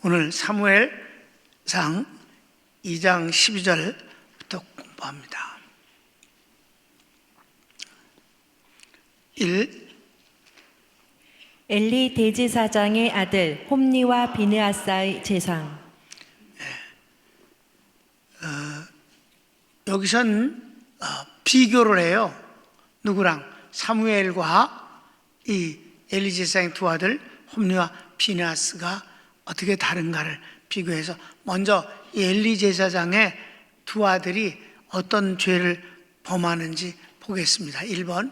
오늘 사무엘상 2장 12절부터 공부합니다. 1. 엘리 대제사장의 아들 홈니와 비느하사의 제상. 여기선 비교를 해요. 누구랑? 사무엘과 이 엘리 제사장의 두 아들 홈니와 비느하스가 어떻게 다른가를 비교해서 먼저 이 엘리 제사장의 두 아들이 어떤 죄를 범하는지 보겠습니다. 1번.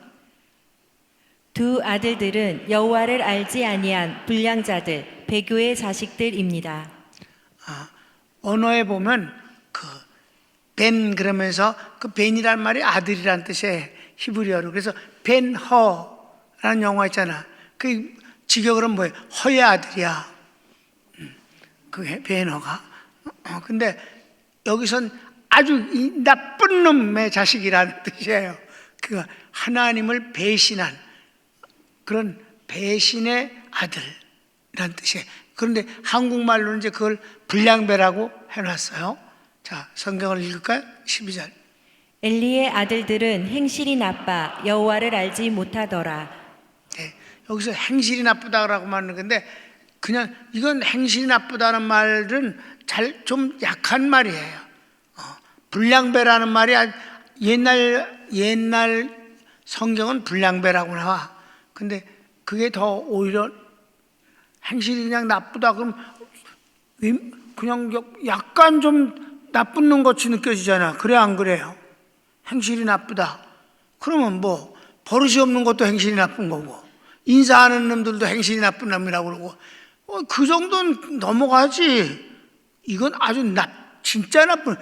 두 아들들은 여호와를 알지 아니한 불량자들 배교의 자식들입니다. 언어에 보면 벤 그러면서 그 벤이란 말이 아들이란 뜻이에요. 히브리어로. 그래서 벤허라는 영화 있잖아. 그 직역으로는 뭐예요? 허의 아들이야. 그 벤허가. 근데 여기선 아주 이 나쁜 놈의 자식이라는 뜻이에요. 그 하나님을 배신한 그런 배신의 아들이라는 뜻이에요. 그런데 한국말로는 이제 그걸 불량배라고 해놨어요. 자, 성경을 읽을까요? 12절. 엘리의 아들들은 행실이 나빠 여호와를 알지 못하더라. 네, 여기서 행실이 나쁘다라고 말하는 건데 그냥 이건 행실이 나쁘다는 말은 좀 약한 말이에요. 불량배라는 말이 옛날 성경은 불량배라고 나와. 근데 그게 더 오히려 행실이 그냥 나쁘다 그럼 그냥 약간 좀 나쁜 놈 같이 느껴지잖아. 그래 안 그래요? 행실이 나쁘다. 그러면 뭐 버릇이 없는 것도 행실이 나쁜 거고 인사하는 놈들도 행실이 나쁜 놈이라고 그러고 그 정도는 넘어가지. 이건 아주 진짜 나쁜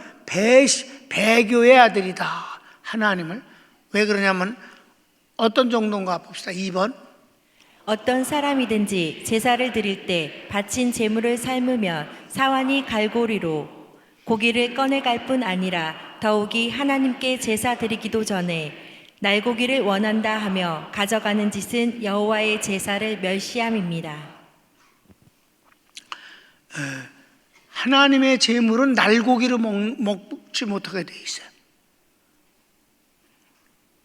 배교의 아들이다. 하나님을. 왜 그러냐면 어떤 정도인가 봅시다. 2번. 어떤 사람이든지 제사를 드릴 때 바친 제물을 삶으면 사환이 갈고리로 고기를 꺼내갈 뿐 아니라 더욱이 하나님께 제사 드리기도 전에 날고기를 원한다 하며 가져가는 짓은 여호와의 제사를 멸시함입니다. 하나님의 제물은 날고기를 먹지 못하게 돼 있어요.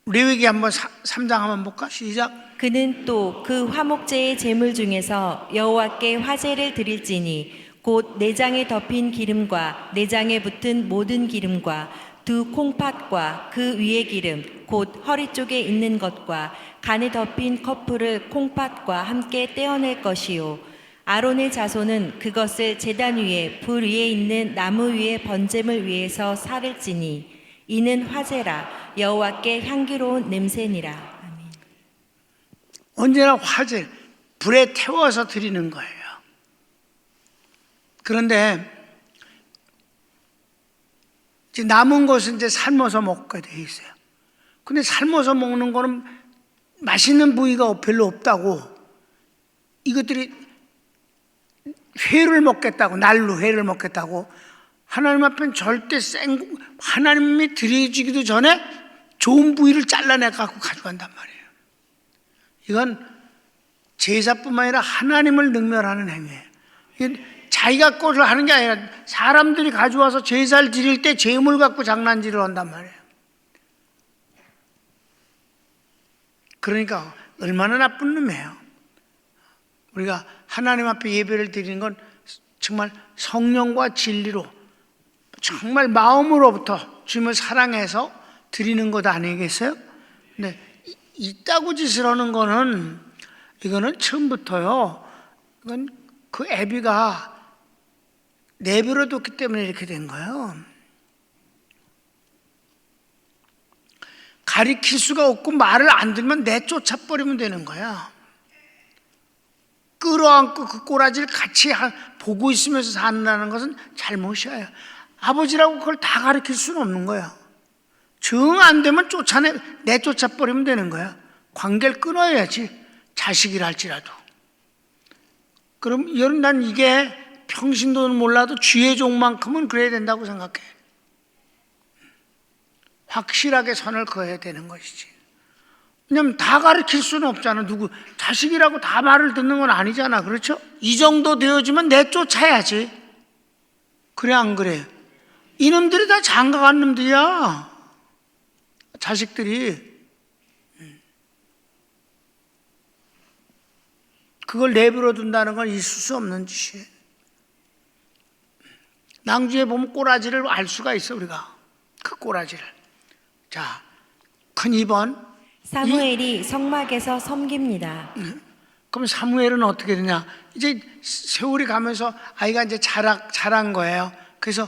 레위기 한번 3장 한번 볼까? 시작. 그는 또 그 화목제의 제물 중에서 여호와께 화제를 드릴지니 곧 내장에 덮인 기름과 내장에 붙은 모든 기름과 두 콩팥과 그 위의 기름 곧 허리 쪽에 있는 것과 간에 덮인 커플을 콩팥과 함께 떼어낼 것이요 아론의 자손은 그것을 제단 위에 불 위에 있는 나무 위에 번제물 위에서 살을지니 이는 화제라 여호와께 향기로운 냄새니라. 아멘. 언제나 화제 불에 태워서 드리는 거예요. 그런데 이제 남은 것은 이제 삶아서 먹게 돼 있어요. 근데 삶아서 먹는 거는 맛있는 부위가 별로 없다고 이것들이 회를 먹겠다고 날로 회를 먹겠다고 하나님 앞엔 절대 하나님이 드려지기도 전에 좋은 부위를 잘라내 갖고 가져간단 말이에요. 이건 제사뿐만 아니라 하나님을 능멸하는 행위예요. 이게 자기가 것을 하는 게 아니라 사람들이 가져와서 제사를 드릴 때 제물 갖고 장난질을 한단 말이에요. 그러니까 얼마나 나쁜 놈이에요. 우리가 하나님 앞에 예배를 드리는 건 정말 성령과 진리로 정말 마음으로부터 주님을 사랑해서 드리는 것 아니겠어요? 근데 이따구 짓을 하는 거는 이거는 처음부터요. 이건 그 애비가 내버려뒀기 때문에 이렇게 된 거예요. 가리킬 수가 없고 말을 안 들으면 내쫓아버리면 되는 거야. 끌어안고 그 꼬라지를 같이 보고 있으면서 산다는 것은 잘못이에요. 아버지라고 그걸 다 가르칠 수는 없는 거야. 정 안 되면 내쫓아버리면 되는 거야. 관계를 끊어야지. 자식이라 할지라도. 그럼 난 이게 평신도는 몰라도 쥐의 종만큼은 그래야 된다고 생각해. 확실하게 선을 그어야 되는 것이지. 왜냐면 다 가르칠 수는 없잖아. 누구 자식이라고 다 말을 듣는 건 아니잖아. 그렇죠? 이 정도 되어지면 내쫓아야지. 그래 안 그래? 이놈들이 다 장가간 놈들이야. 자식들이. 그걸 내버려 둔다는 건 있을 수 없는 짓이에요. 낭주에 보면 꼬라지를 알 수가 있어, 우리가. 그 꼬라지를. 자, 큰 2번. 사무엘이 성막에서 섬깁니다. 그럼 사무엘은 어떻게 되냐? 이제 세월이 가면서 아이가 이제 자란 거예요. 그래서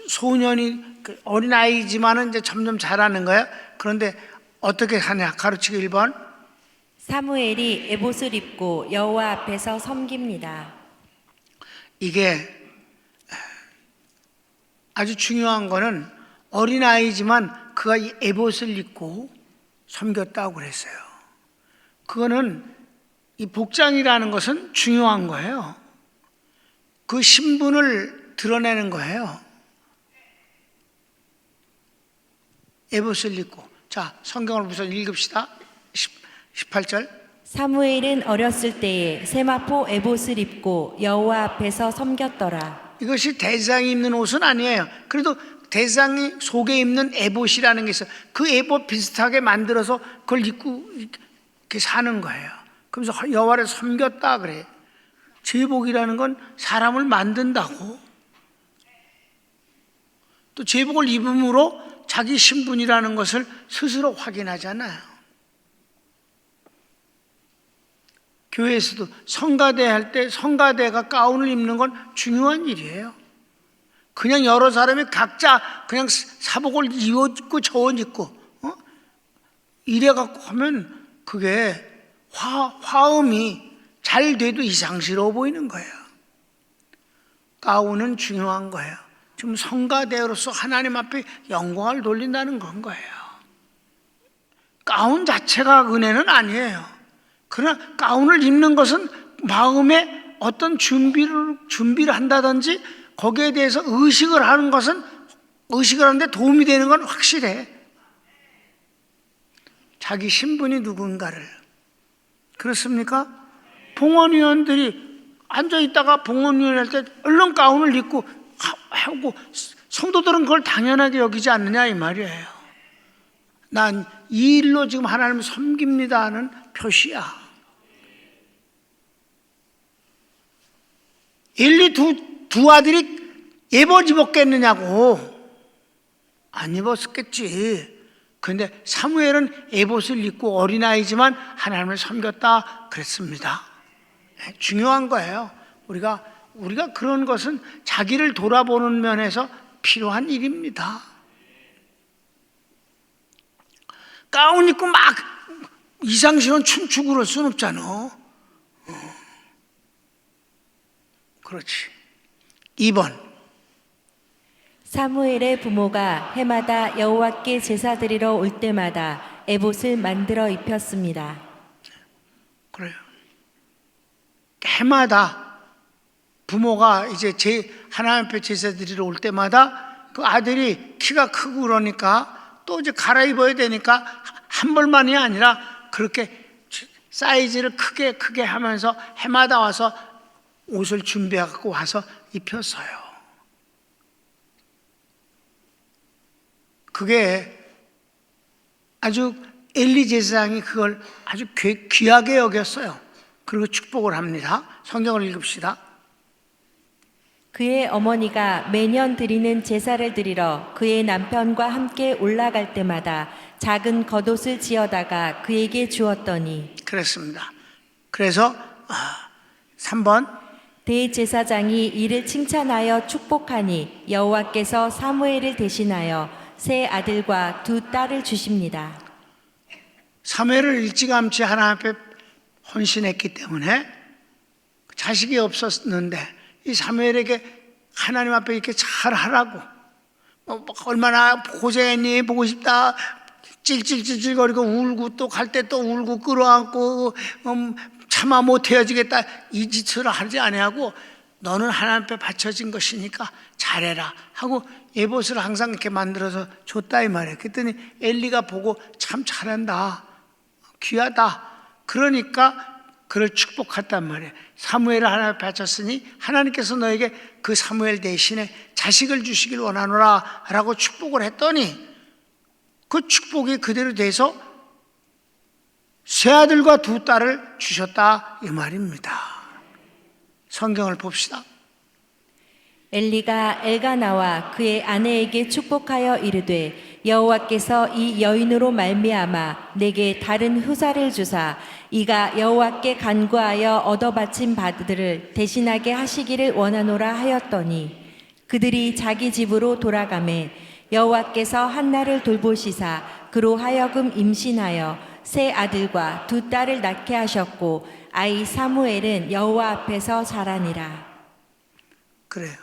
소년이 어린아이지만은 이제 점점 자라는 거예요. 그런데 어떻게 하냐? 가르치기 1번. 사무엘이 에봇을 입고 여호와 앞에서 섬깁니다. 이게 아주 중요한 거는 어린아이지만 그가 이 에봇을 입고 섬겼다고 그랬어요. 그거는 이 복장이라는 것은 중요한 거예요. 그 신분을 드러내는 거예요. 에봇을 입고. 자, 성경을 우선 읽읍시다. 18절. 사무엘은 어렸을 때에 세마포 에봇을 입고 여호와 앞에서 섬겼더라. 이것이 대장이 입는 옷은 아니에요. 그래도 대장이 속에 입는 에봇이라는 게 있어요. 그 에봇 비슷하게 만들어서 그걸 입고 이렇게 사는 거예요. 그러면서 여호와를 섬겼다 그래. 제복이라는 건 사람을 만든다고. 또 제복을 입음으로 자기 신분이라는 것을 스스로 확인하잖아요. 교회에서도 성가대 할 때 성가대가 가운을 입는 건 중요한 일이에요. 그냥 여러 사람이 각자 그냥 사복을 입고 저 옷 입고 이래 갖고 하면 그게 화음이 잘 돼도 이상스러워 보이는 거예요. 가운은 중요한 거예요. 지금 성가대로서 하나님 앞에 영광을 돌린다는 건 거예요. 가운 자체가 은혜는 아니에요. 그러나 가운을 입는 것은 마음에 어떤 준비를 한다든지 거기에 대해서 의식을 하는데 도움이 되는 건 확실해. 자기 신분이 누군가를. 그렇습니까? 봉헌위원들이 앉아있다가 봉헌위원 할 때 얼른 가운을 입고 하고 성도들은 그걸 당연하게 여기지 않느냐 이 말이에요. 난 이 일로 지금 하나님을 섬깁니다 하는 표시야. 엘리 두 아들이 에봇 입었겠느냐고. 안 입었겠지. 그런데 사무엘은 에봇을 입고 어린아이지만 하나님을 섬겼다 그랬습니다. 중요한 거예요. 우리가 그런 것은 자기를 돌아보는 면에서 필요한 일입니다. 가운 입고 막 이상스러운 춤추고 그럴 수는 없잖아. 그렇지. 2번. 사무엘의 부모가 해마다 여호와께 제사 드리러 올 때마다 에봇을 만들어 입혔습니다. 그래요. 해마다 부모가 이제 하나님 앞에 제사 드리러 올 때마다 그 아들이 키가 크고 그러니까 또 이제 갈아입어야 되니까 한 벌만이 아니라 그렇게 사이즈를 크게 하면서 해마다 와서 옷을 준비해 갖고 와서 입혔어요. 그게 아주 엘리 제사장이 그걸 아주 귀하게 여겼어요. 그리고 축복을 합니다. 성경을 읽읍시다. 그의 어머니가 매년 드리는 제사를 드리러 그의 남편과 함께 올라갈 때마다 작은 겉옷을 지어다가 그에게 주었더니. 그랬습니다. 그래서 3번. 대제사장이 이를 칭찬하여 축복하니 여호와께서 사무엘을 대신하여 세 아들과 두 딸을 주십니다. 사무엘을 일찌감치 하나님 앞에 헌신했기 때문에 자식이 없었는데 이 사무엘에게 하나님 앞에 이렇게 잘 하라고 얼마나 고생했니 보고 싶다 찔찔찔찔거리고 울고 또 갈 때 또 울고 끌어안고 차마 못 헤어지겠다 이 짓을 하지 아니하고 너는 하나님 앞에 바쳐진 것이니까 잘해라 하고 에봇을 항상 이렇게 만들어서 줬다 이 말이에요. 그랬더니 엘리가 보고 참 잘한다 귀하다. 그러니까 그를 축복했단 말이에요. 사무엘을 하나님 바쳤으니 하나님께서 너에게 그 사무엘 대신에 자식을 주시길 원하노라 라고 축복을 했더니 그 축복이 그대로 돼서 세 아들과 두 딸을 주셨다 이 말입니다. 성경을 봅시다. 엘리가 엘가나와 그의 아내에게 축복하여 이르되 여호와께서 이 여인으로 말미암아 내게 다른 후사를 주사 이가 여호와께 간구하여 얻어 바친 바들을 대신하게 하시기를 원하노라 하였더니 그들이 자기 집으로 돌아가매 여호와께서 한나를 돌보시사 그로 하여금 임신하여 세 아들과 두 딸을 낳게 하셨고 아이 사무엘은 여호와 앞에서 자라니라. 그래요.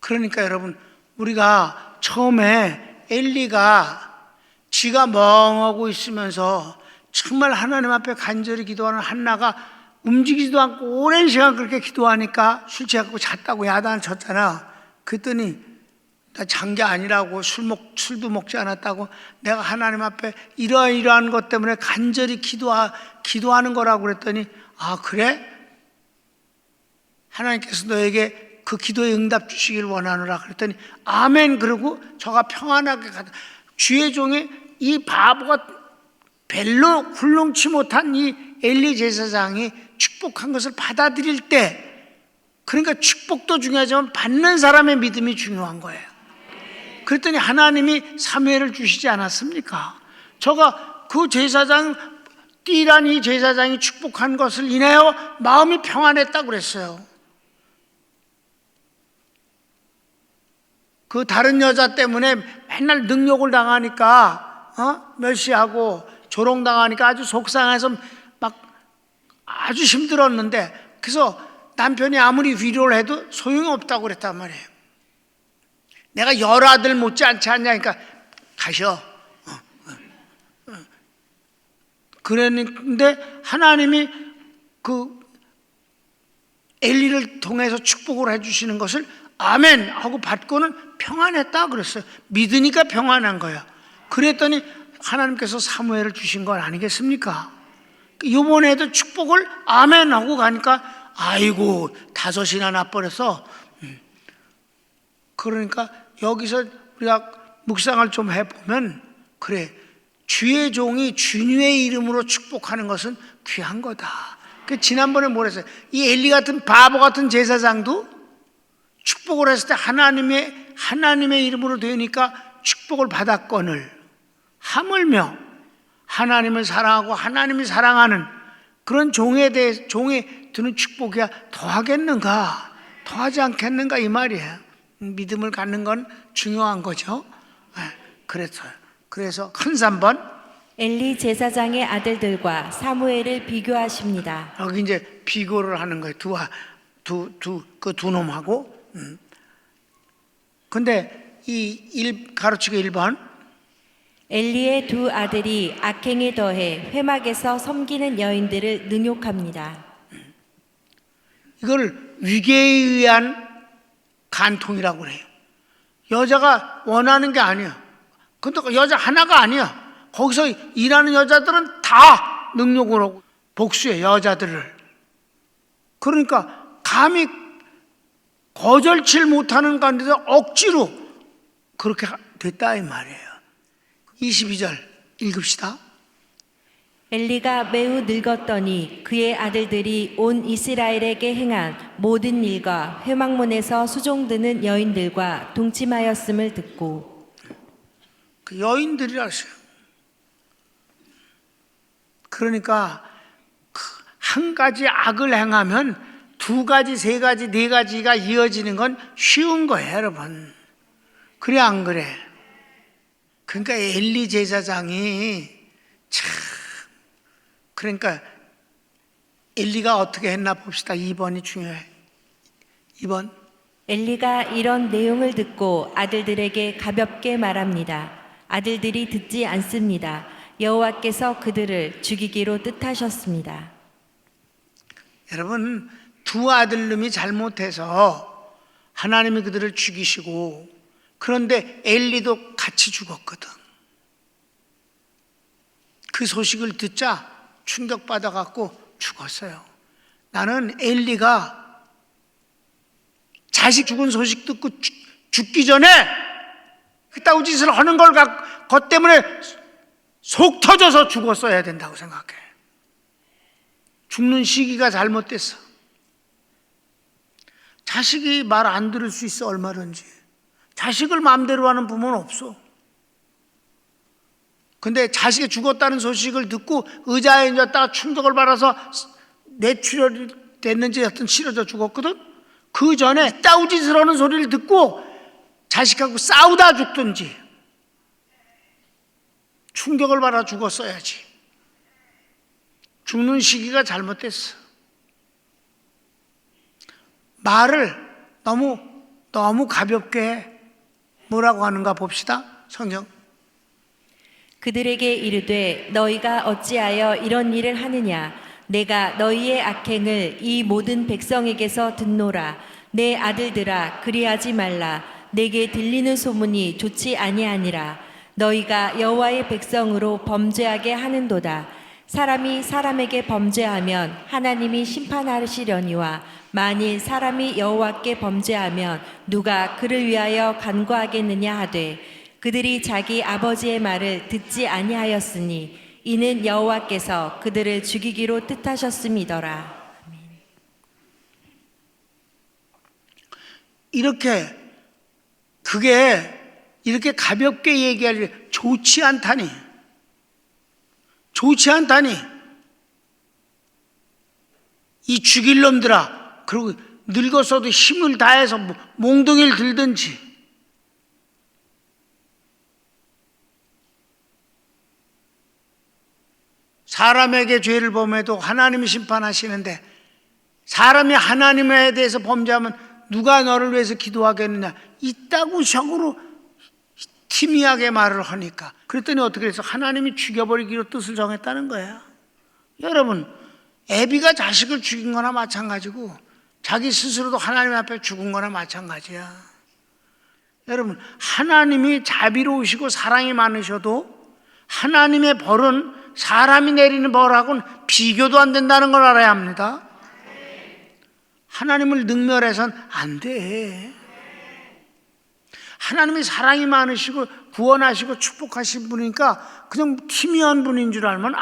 그러니까 여러분, 우리가 처음에 엘리가 지가 멍하고 있으면서 정말 하나님 앞에 간절히 기도하는 한나가 움직이지도 않고 오랜 시간 그렇게 기도하니까 술 취하고 잤다고 야단을 쳤잖아. 그랬더니 나 잔 게 아니라고 술도 먹지 않았다고 내가 하나님 앞에 이러한 것 때문에 간절히 기도하는 거라고 그랬더니 아 그래? 하나님께서 너에게 그 기도에 응답 주시길 원하노라 그랬더니 아멘. 그러고 저가 평안하게 가다. 주의 종의 이 바보가 별로 훌륭치 못한 이 엘리 제사장이 축복한 것을 받아들일 때, 그러니까 축복도 중요하지만 받는 사람의 믿음이 중요한 거예요. 그랬더니 하나님이 사무엘을 주시지 않았습니까? 저가 그 제사장 띠란 이 제사장이 축복한 것을 인하여 마음이 평안했다고 그랬어요. 그 다른 여자 때문에 맨날 능욕을 당하니까 멸시하고 조롱당하니까 아주 속상해서 막 아주 힘들었는데, 그래서 남편이 아무리 위로를 해도 소용이 없다고 그랬단 말이에요. 내가 10아들 못지않지 않냐니까 가셔. 그랬는데 하나님이 그 엘리를 통해서 축복을 해주시는 것을 아멘 하고 받고는 평안했다 그랬어요. 믿으니까 평안한 거야. 그랬더니 하나님께서 사무엘을 주신 건 아니겠습니까? 이번에도 축복을 아멘 하고 가니까 아이고 5이나 나버려서. 그러니까 여기서 우리가 묵상을 좀 해보면 그래, 주의 종이 주님의 이름으로 축복하는 것은 귀한 거다. 지난번에 뭐랬어요? 이 엘리 같은 바보 같은 제사장도 축복을 했을 때 하나님의 이름으로 되니까 축복을 받았거늘 하물며 하나님을 사랑하고 하나님이 사랑하는 그런 종에 드는 축복이야 더하겠는가, 더하지 않겠는가 이 말이에요. 믿음을 갖는 건 중요한 거죠. 그래서 큰 3번 엘리 제사장의 아들들과 사무엘을 비교하십니다. 여기 이제 비교를 하는 거예요. 그 두 놈하고. 근데 가르치기 1번 엘리의 두 아들이 악행에 더해 회막에서 섬기는 여인들을 능욕합니다. 이걸 위계에 의한 간통이라고 그래요. 여자가 원하는 게 아니야. 근데 여자 하나가 아니야. 거기서 일하는 여자들은 다 능욕을 하고 복수해, 여자들을. 그러니까 감히 거절치 못하는 가운데서 억지로 그렇게 됐다 이 말이에요. 22절 읽읍시다. 엘리가 매우 늙었더니 그의 아들들이 온 이스라엘에게 행한 모든 일과 회막문에서 수종드는 여인들과 동침하였음을 듣고. 그 여인들이라 했어요. 그러니까 한 가지 악을 행하면 2가지, 3가지, 4가지가 이어지는 건 쉬운 거예요, 여러분. 그래 안 그래? 그러니까 엘리 제사장이 참, 그러니까 엘리가 어떻게 했나 봅시다. 2번이 중요해. 2번 엘리가 이런 내용을 듣고 아들들에게 가볍게 말합니다. 아들들이 듣지 않습니다. 여호와께서 그들을 죽이기로 뜻하셨습니다. 여러분, 2 아들놈이 잘못해서 하나님이 그들을 죽이시고, 그런데 엘리도 같이 죽었거든. 그 소식을 듣자 충격받아갖고 죽었어요. 나는 엘리가 자식 죽은 소식 듣고 죽기 전에 그따위 짓을 하는 것 때문에 속 터져서 죽었어야 된다고 생각해. 죽는 시기가 잘못됐어. 자식이 말 안 들을 수 있어, 얼마든지. 자식을 마음대로 하는 부모는 없어. 근데 자식이 죽었다는 소식을 듣고 의자에 앉았다가 충격을 받아서 뇌출혈이 됐는지 하여튼 쓰러져 죽었거든. 그 전에 따우짓을 하는 소리를 듣고 자식하고 싸우다 죽든지 충격을 받아 죽었어야지. 죽는 시기가 잘못됐어. 말을 너무 가볍게 뭐라고 하는가 봅시다. 성경. 그들에게 이르되 너희가 어찌하여 이런 일을 하느냐 내가 너희의 악행을 이 모든 백성에게서 듣노라. 내 아들들아 그리하지 말라. 내게 들리는 소문이 좋지 아니하니라. 너희가 여호와의 백성으로 범죄하게 하는도다. 사람이 사람에게 범죄하면 하나님이 심판하시려니와 만일 사람이 여호와께 범죄하면 누가 그를 위하여 간구하겠느냐 하되 그들이 자기 아버지의 말을 듣지 아니하였으니 이는 여호와께서 그들을 죽이기로 뜻하셨음이더라. 그게 이렇게 가볍게 얘기할 일 좋지 않다니. 이 죽일 놈들아. 그리고 늙었어도 힘을 다해서 몽둥이를 들든지. 사람에게 죄를 범해도 하나님이 심판하시는데 사람이 하나님에 대해서 범죄하면 누가 너를 위해서 기도하겠느냐. 이따구 식으로 희미하게 말을 하니까. 그랬더니 어떻게 해서 하나님이 죽여버리기로 뜻을 정했다는 거예요. 여러분, 애비가 자식을 죽인 거나 마찬가지고 자기 스스로도 하나님 앞에 죽은 거나 마찬가지야. 여러분, 하나님이 자비로우시고 사랑이 많으셔도 하나님의 벌은 사람이 내리는 벌하고는 비교도 안 된다는 걸 알아야 합니다. 하나님을 능멸해서는 안 돼. 하나님이 사랑이 많으시고 구원하시고 축복하신 분이니까 그냥 희미한 분인 줄 알면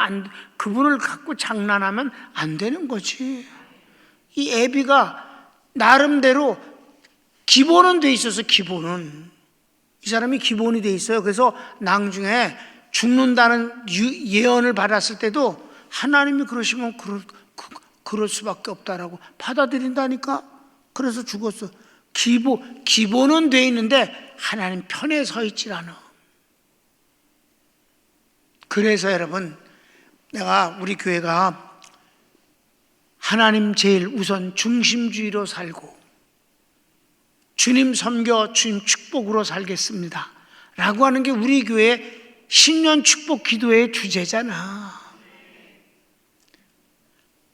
그분을 갖고 장난하면 안 되는 거지. 이 애비가 나름대로 기본은 돼 있어서 기본은 이 사람이 기본이 돼 있어요. 그래서 나중에 죽는다는 예언을 받았을 때도 하나님이 그러시면 그럴 수밖에 없다라고 받아들인다니까. 그래서 죽었어. 기본은 돼 있는데 하나님 편에 서 있질 않아. 그래서 여러분, 우리 교회가 하나님 제일 우선 중심주의로 살고 주님 섬겨 주님 축복으로 살겠습니다 라고 하는 게 우리 교회 신년 축복 기도의 주제잖아.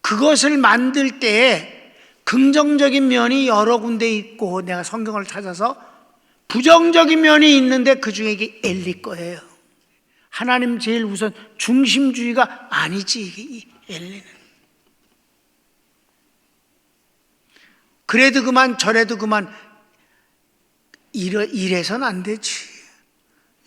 그것을 만들 때 긍정적인 면이 여러 군데 있고 내가 성경을 찾아서 부정적인 면이 있는데 그 중에 이게 엘리 거예요. 하나님 제일 우선 중심주의가 아니지, 이 엘리는. 그래도 그만 저래도 그만 이래서는 안 되지.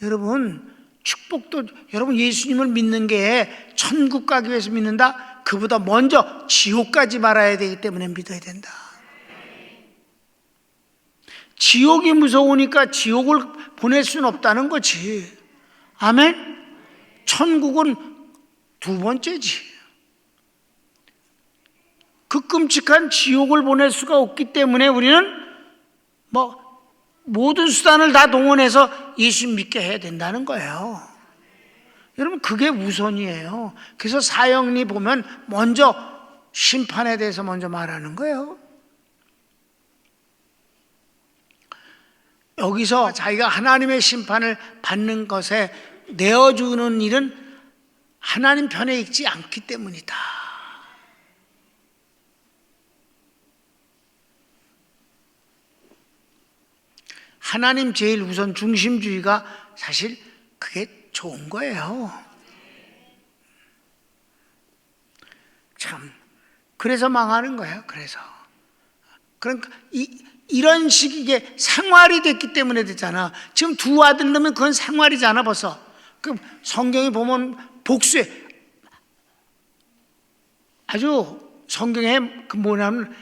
여러분, 축복도 여러분 예수님을 믿는 게 천국 가기 위해서 믿는다? 그보다 먼저 지옥 가지 말아야 되기 때문에 믿어야 된다. 지옥이 무서우니까 지옥을 보낼 수는 없다는 거지. 아멘? 천국은 두 번째지. 그 끔찍한 지옥을 보낼 수가 없기 때문에 우리는 모든 수단을 다 동원해서 예수 믿게 해야 된다는 거예요. 여러분, 그게 우선이에요. 그래서 사형리 보면 먼저 심판에 대해서 먼저 말하는 거예요. 여기서 자기가 하나님의 심판을 받는 것에 내어주는 일은 하나님 편에 있지 않기 때문이다. 하나님 제일 우선 중심주의가 사실 그게 좋은 거예요. 그래서 망하는 거예요. 그래서 그러니까 이런 식의 이게 생활이 됐기 때문에 됐잖아. 지금 두 아들 넣으면 그건 생활이잖아 벌써. 그 성경에 보면 복수에 아주 성경에 그 뭐냐면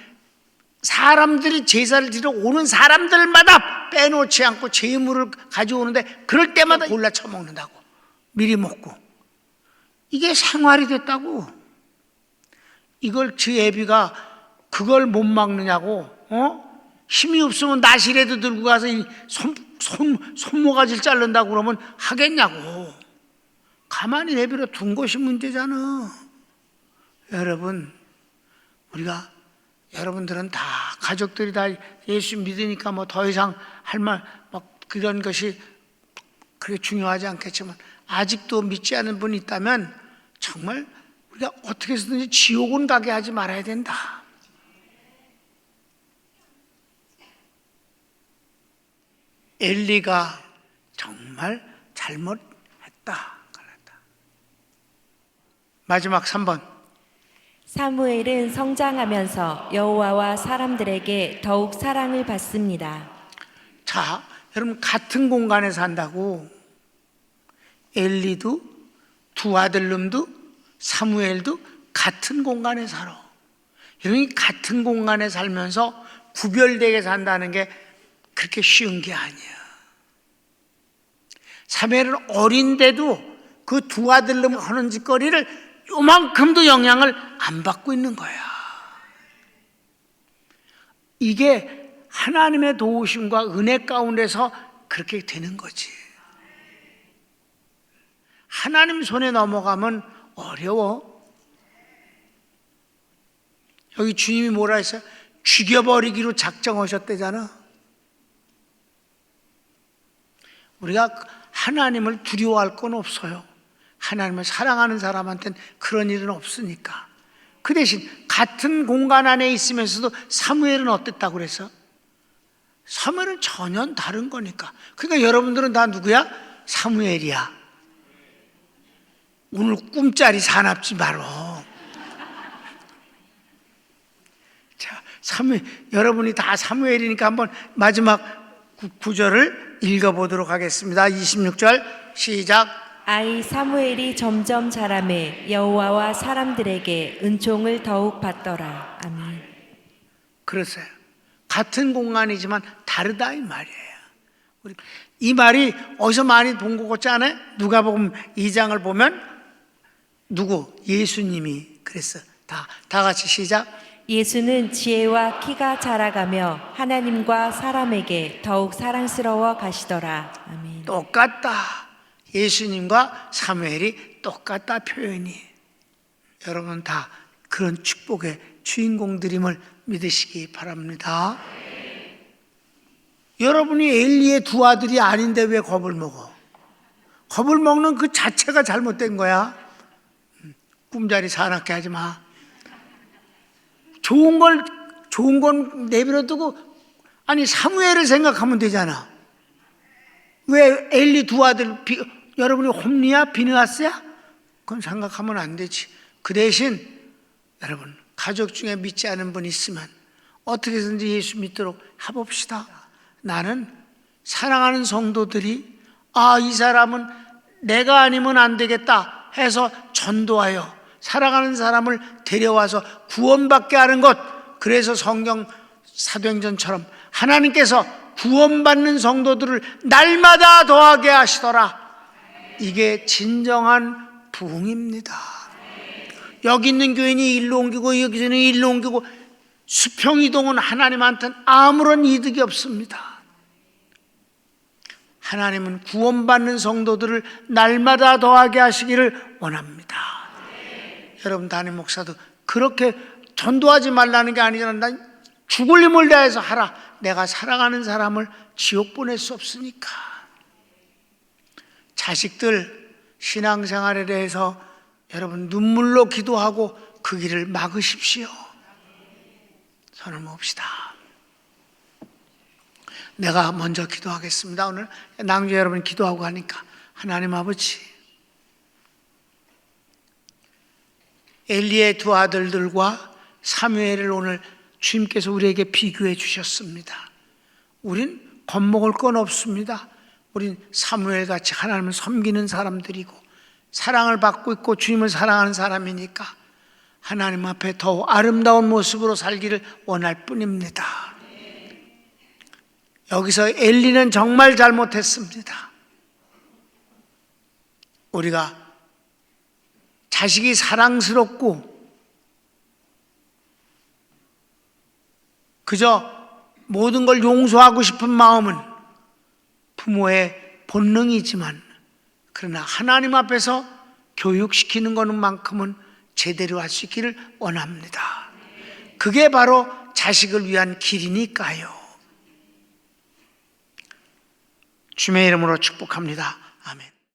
사람들이 제사를 드리러 오는 사람들마다 빼놓지 않고 제물을 가져오는데 그럴 때마다 골라 쳐먹는다고. 미리 먹고. 이게 생활이 됐다고. 이걸 저 애비가 그걸 못 막느냐고. 힘이 없으면 나시라도 들고 가서 이 손모가지를 자른다고 그러면 하겠냐고. 가만히 내버려 둔 것이 문제잖아. 여러분, 우리가 여러분들은 다 가족들이 다 예수 믿으니까 뭐 더 이상 할 말 막 그런 것이 그렇게 중요하지 않겠지만 아직도 믿지 않은 분이 있다면 정말 우리가 어떻게 해서든지 지옥은 가게 하지 말아야 된다. 엘리가 정말 잘못했다. 마지막 3번. 사무엘은 성장하면서 여호와와 사람들에게 더욱 사랑을 받습니다. 자, 여러분 같은 공간에 산다고. 엘리도 두 아들놈도 사무엘도 같은 공간에 살아. 여러분이 같은 공간에 살면서 구별되게 산다는 게 그렇게 쉬운 게 아니야. 사무엘은 어린데도 그 두 아들놈 하는 짓거리를 요만큼도 영향을 안 받고 있는 거야. 이게 하나님의 도우심과 은혜 가운데서 그렇게 되는 거지. 하나님 손에 넘어가면 어려워. 여기 주님이 뭐라 했어요? 죽여버리기로 작정하셨대잖아. 우리가 하나님을 두려워할 건 없어요. 하나님을 사랑하는 사람한테는 그런 일은 없으니까. 그 대신 같은 공간 안에 있으면서도 사무엘은 어땠다고 그래서? 사무엘은 전혀 다른 거니까. 그러니까 여러분들은 다 누구야? 사무엘이야. 오늘 꿈자리 사납지 말어. 자, 여러분이 다 사무엘이니까 한번 마지막 구절을 읽어보도록 하겠습니다. 26절 시작. 아이 사무엘이 점점 자라매 여호와와 사람들에게 은총을 더욱 받더라. 아멘. 그랬어요. 같은 공간이지만 다르다 이 말이에요. 이 말이 어디서 많이 본 것 같지 않아요? 누가복음 2장을 보면 누구? 예수님이 그랬어. 다 같이 시작. 예수는 지혜와 키가 자라가며 하나님과 사람에게 더욱 사랑스러워 가시더라. 아멘. 똑같다. 예수님과 사무엘이 똑같다 표현이. 여러분 다 그런 축복의 주인공들임을 믿으시기 바랍니다. 여러분이 엘리의 두 아들이 아닌데 왜 겁을 먹어? 겁을 먹는 그 자체가 잘못된 거야. 꿈자리 사납게 하지 마. 좋은 건 내버려 두고 아니 사무엘을 생각하면 되잖아. 왜 엘리 두 아들 여러분이 홈리야 비느하스야? 그건 생각하면 안 되지. 그 대신 여러분 가족 중에 믿지 않은 분 있으면 어떻게 해서든지 예수 믿도록 해봅시다. 나는 사랑하는 성도들이 이 사람은 내가 아니면 안 되겠다 해서 전도하여 사랑하는 사람을 데려와서 구원받게 하는 것. 그래서 성경 사도행전처럼 하나님께서 구원받는 성도들을 날마다 더하게 하시더라. 이게 진정한 부흥입니다. 여기 있는 교인이 일로 옮기고 여기서는 일로 옮기고 수평이동은 하나님한테는 아무런 이득이 없습니다. 하나님은 구원받는 성도들을 날마다 더하게 하시기를 원합니다. 여러분 담임 목사도 그렇게 전도하지 말라는 게 아니잖아. 난 죽을 힘을 다해서 하라. 내가 사랑하는 사람을 지옥 보낼 수 없으니까. 자식들 신앙생활에 대해서 여러분 눈물로 기도하고 그 길을 막으십시오. 손을 모읍시다. 내가 먼저 기도하겠습니다. 오늘 낭주 여러분 기도하고 하니까 하나님 아버지, 엘리의 두 아들들과 사무엘을 오늘 주님께서 우리에게 비교해 주셨습니다. 우린 겁먹을 건 없습니다. 우린 사무엘같이 하나님을 섬기는 사람들이고 사랑을 받고 있고 주님을 사랑하는 사람이니까 하나님 앞에 더욱 아름다운 모습으로 살기를 원할 뿐입니다. 여기서 엘리는 정말 잘못했습니다. 우리가 자식이 사랑스럽고 그저 모든 걸 용서하고 싶은 마음은 부모의 본능이지만 그러나 하나님 앞에서 교육시키는 것만큼은 제대로 할 수 있기를 원합니다. 그게 바로 자식을 위한 길이니까요. 주님의 이름으로 축복합니다. 아멘.